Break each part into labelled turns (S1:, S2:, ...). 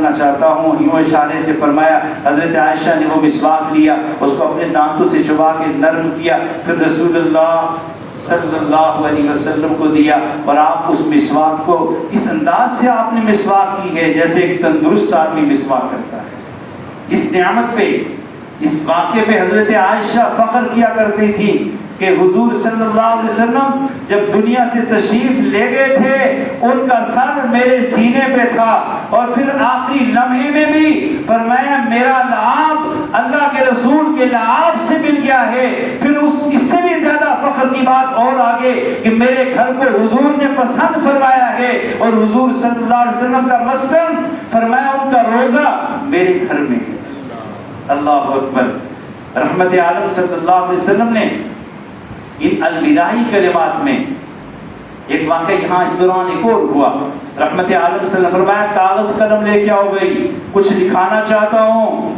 S1: بولنا چاہتا ہوں. یوں اشارے سے فرمایا. حضرت عائشہ نے وہ مسواک لیا, اس کو اپنے دانتوں سے چبا کے نرم کیا, پھر رسول اللہ صلی اللہ علیہ وسلم کو دیا, اور آپ اس مسواک کو اس انداز سے آپ نے مسواک کی ہے جیسے ایک تندرست آدمی مسواک کرتا ہے. اس نعمت پہ, اس واقعے پہ حضرت عائشہ فخر کیا کرتی تھی کہ حضور صلی اللہ علیہ وسلم جب دنیا سے تشریف لے گئے تھے ان کا سر میرے سینے پہ تھا, اور پھر آخری لمحے میں بھی فرمایا میرا لعاب اللہ کے رسول کے لعاب سے مل گیا ہے. پھر اس سے بھی زیادہ فخر کی بات اور آگے کہ میرے گھر کو حضور نے پسند فرمایا ہے, اور حضور صلی اللہ علیہ وسلم کا مسکن فرمایا ان کا روزہ میرے گھر میں ہے. اللہ اکبر. رحمت عالم صلی اللہ علیہ وسلم نے ان الوداعی کلمات میں ایک واقعہ یہاں اس دوران ایک اور ہوا. رحمت عالم صلی اللہ علیہ وسلم فرمایا کاغذ قلم لے کے آؤ گئی, کچھ لکھانا چاہتا ہوں.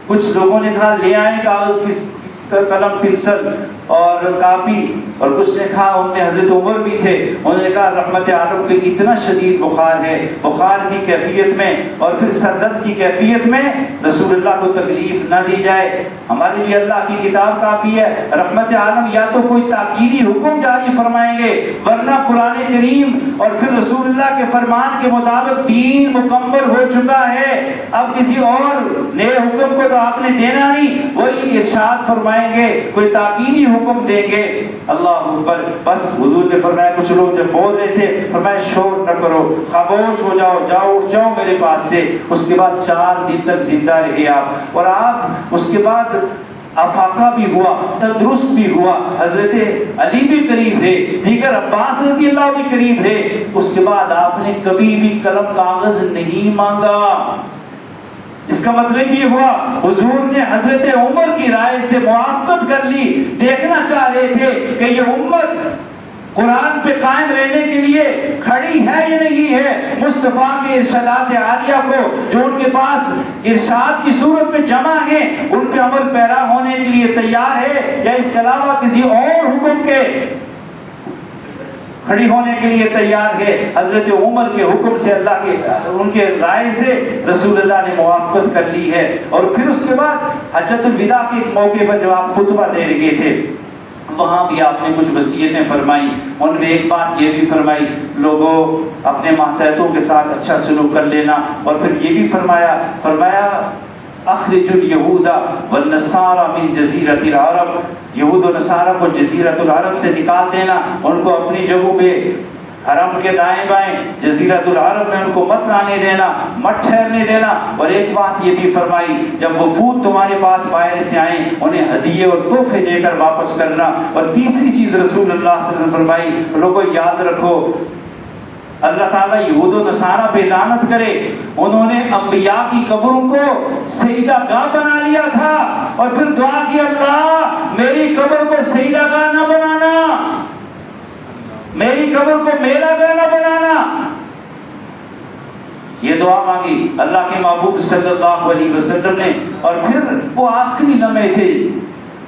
S1: کچھ لوگوں نے کہا لے آئے کاغذ قلم پنسل اور کاپی, اور کچھ نے کہا ان میں حضرت عمر بھی تھے, انہوں نے کہا رحمت عالم کو اتنا شدید بخار ہے, بخار کی کیفیت میں اور پھر سر درد کی کیفیت میں رسول اللہ کو تکلیف نہ دی جائے, ہمارے لیے اللہ کی کتاب کافی ہے. رحمت عالم یا تو کوئی تاکیدی حکم جاری فرمائیں گے, ورنہ قرآن کریم اور پھر رسول اللہ کے فرمان کے مطابق دین مکمل ہو چکا ہے, اب کسی اور نئے حکم کو تو آپ نے دینا نہیں, وہی ارشاد فرمائیں گے, کوئی تاکیدی حکم دیں گے. اللہ اکبر. بس حضور نے فرمایا کچھ لوگ جب بول رہے تھے فرمایا شور نہ کرو, خاموش ہو جاؤ, جاؤ اٹھ جاؤ میرے پاس سے. اس کے بعد 4 دن تک زندہ رہے آپ, اور آپ اس کے بعد افاقہ بھی ہوا, تندرست بھی ہوا. حضرت علی بھی قریب رہے, دیگر عباس رضی اللہ بھی قریب رہے. اس کے بعد آپ نے کبھی بھی قلم کاغذ نہیں مانگا. اس کا مطلب یہ ہوا حضور نے حضرت عمر کی رائے سے موافقت کر لی. دیکھنا چاہ رہے تھے کہ یہ امت قرآن پہ قائم رہنے کے لیے کھڑی ہے یا نہیں ہے. مصطفیٰ کے ارشادات عالیہ کو جو ان کے پاس ارشاد کی صورت میں جمع ہیں ان پہ عمل پیرا ہونے کے لیے تیار ہے, یا اس کے علاوہ کسی اور حکم کے کھڑی ہونے کے لیے تیار ہے. حضرت عمر کے حکم سے اللہ کے ان کے رائے سے رسول اللہ نے موافقت کر لی ہے. اور پھر اس کے بعد حجۃ الوداع کے موقع پر جب آپ خطبہ دے رہے تھے وہاں بھی آپ نے کچھ وصیتیں فرمائی. ان میں ایک بات یہ بھی فرمائی لوگوں اپنے ماتحتوں کے ساتھ اچھا سلوک کر لینا, اور پھر یہ بھی فرمایا اخرج الیہود والنصارى من جزیرۃ العرب, یہود و نصارہ کو جزیرۃ العرب سے نکال دینا, ان کو اپنی جگہوں پہ حرم کے دائیں بائیں جزیرۃ العرب میں ان کو مت آنے دینا, مت ٹھہرنے دینا. اور ایک بات یہ بھی فرمائی جب وفود تمہارے پاس باہر سے آئیں انہیں ہدیے اور تحفے دے کر واپس کرنا. اور تیسری چیز رسول اللہ صلی اللہ علیہ وسلم فرمائی لوگوں یاد رکھو اللہ تعالیٰ یہود و نصارہ پہ لعنت کرے, انہوں نے انبیاء کی قبروں کو سجدہ گاہ بنا لیا تھا, اور پھر دعا کی اللہ میری قبر کو سجدہ گاہ نہ بنانا, میری قبر کو میلہ گاہ نہ بنانا. یہ دعا مانگی اللہ کے محبوب صلی اللہ علیہ وسلم نے. اور پھر وہ آخری لمحے تھے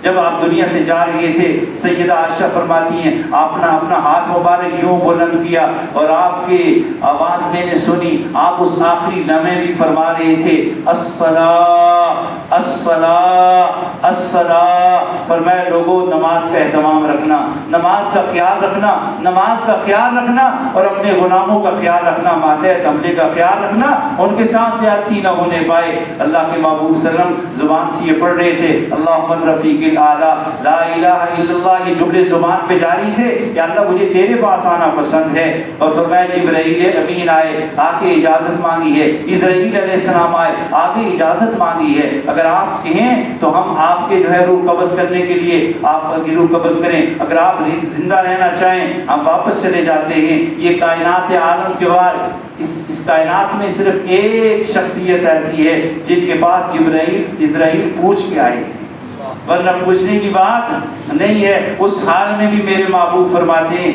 S1: جب آپ دنیا سے جا رہے تھے, سیدہ عائشہ فرماتی ہیں آپ نے اپنا ہاتھ مبارک یوں بلند کیا اور آپ کی آواز میں نے سنی, آپ اس آخری لمحے بھی فرما رہے تھے الصلاۃ الصلاۃ الصلاۃ. فرمایا لوگوں نماز کا اہتمام رکھنا, نماز کا خیال رکھنا, نماز کا خیال رکھنا, اور اپنے غلاموں کا خیال رکھنا, ماتحت عملے کا خیال رکھنا, ان کے ساتھ زیادتی نہ ہونے پائے. اللہ کے محبوب صلی اللہ علیہ وسلم زبان سے یہ پڑھ رہے تھے اللہم رفیق اعلیٰ لا الہ الا اللہ, یہ جملے زبان پہ جاری تھے یا اللہ مجھے تیرے پاس آنا پسند ہے. اور فرمایا جبرائیل امین آئے, آ کے اجازت مانگی ہے. اسرائیل علیہ السلام آئے, آگے اجازت مانگی ہے. اگر آپ کہیں تو ہم آپ کے جو ہے روح قبض کرنے کے لیے آپ کی روح قبض کریں, اگر آپ زندہ رہنا چاہیں ہم واپس چلے جاتے ہیں. یہ کائنات عالم کے بعد اس کائنات میں صرف ایک شخصیت ایسی ہے جن کے پاس جبرائیل اسرائیل پوچھ کے آئے, ورنہ پوچھنے کی بات نہیں ہے. اس حال میں بھی میرے محبوب فرماتے ہیں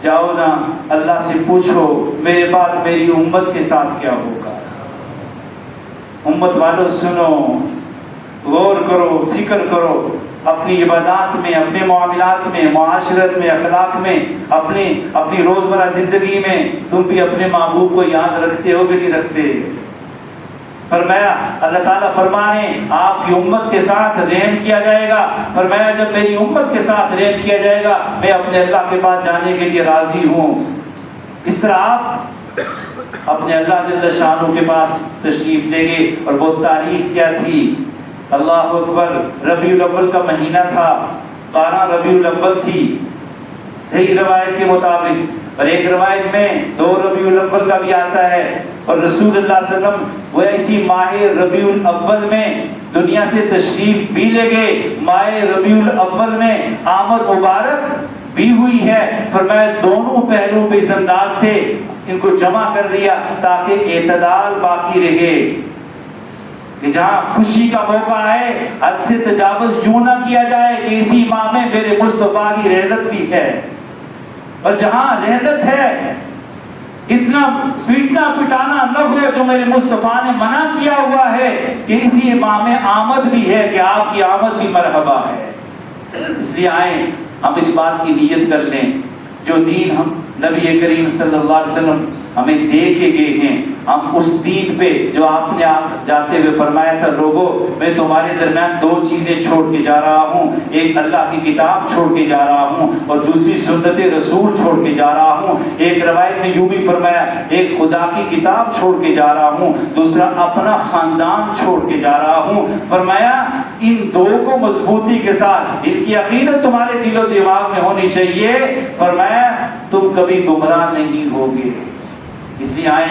S1: جاؤ نا اللہ سے پوچھو میرے بعد میری امت کے ساتھ کیا ہوگا. امت والوں سنو, غور کرو، فکر کرو، اپنی عبادات میں، اپنے معاملات میں، معاشرت میں، اخلاق میں، اپنی روزمرہ زندگی میں تم بھی اپنے محبوب کو یاد رکھتے ہو کہ نہیں رکھتے؟ فرمایا اللہ تعالیٰ فرمانے آپ کی امت کے ساتھ رحم کیا جائے گا. فرمایا جب میری امت کے ساتھ رحم کیا جائے گا میں اپنے اللہ کے پاس جانے کے لیے راضی ہوں. اس طرح آپ اپنے اللہ جل شانہ کے پاس تشریف لے گئے. اور وہ تاریخ کیا تھی؟ اللہ اکبر، ربیع الاول کا مہینہ تھا، 12 ربیع الاول تھی صحیح روایت کے مطابق. اور ایک روایت میں 2 ربیع الاول کا بھی آتا ہے. اور رسول اللہ صلی اللہ علیہ وسلم وہ اسی ماہ ربیع الاول میں دنیا سے تشریف بھی لے گئے. ماہ ربیع الاول میں آمد مبارک بھی ہوئی ہے. فرمایا دونوں پہلو پہ اس انداز سے ان کو جمع کر دیا تاکہ اعتدال باقی رہے کہ جہاں خوشی کا موقع آئے حد سے تجاوز یوں نہ کیا جائے کہ اسی ماہ میں میرے مصطفیٰ کی رحلت بھی ہے. اور جہاں رحلت ہے اتنا پیٹنا پٹانا نہ ہو جو میرے مصطفیٰ نے منع کیا ہوا ہے کہ اسی ماہ میں آمد بھی ہے کہ آپ کی آمد بھی مرحبا ہے. اس لیے آئیں ہم اس بات کی نیت کر لیں جو دین ہم نبی کریم صلی اللہ علیہ وسلم ہمیں دے کے گئے ہیں ہم اس دین پہ جو آپ نے جاتے ہوئے فرمایا تھا لوگوں میں تمہارے درمیان 2 چیزیں چھوڑ کے جا رہا ہوں. ایک اللہ کی کتاب چھوڑ کے جا رہا ہوں اور دوسری سنت رسول چھوڑ کے جا رہا ہوں. ایک روایت میں یوں بھی فرمایا ایک خدا کی کتاب چھوڑ کے جا رہا ہوں، دوسرا اپنا خاندان چھوڑ کے جا رہا ہوں. فرمایا ان 2 کو مضبوطی کے ساتھ ان کی عقیدت تمہارے دل و دماغ میں ہونی چاہیے. فرمایا تم کبھی گمراہ نہیں ہوگے. اس لیے آئے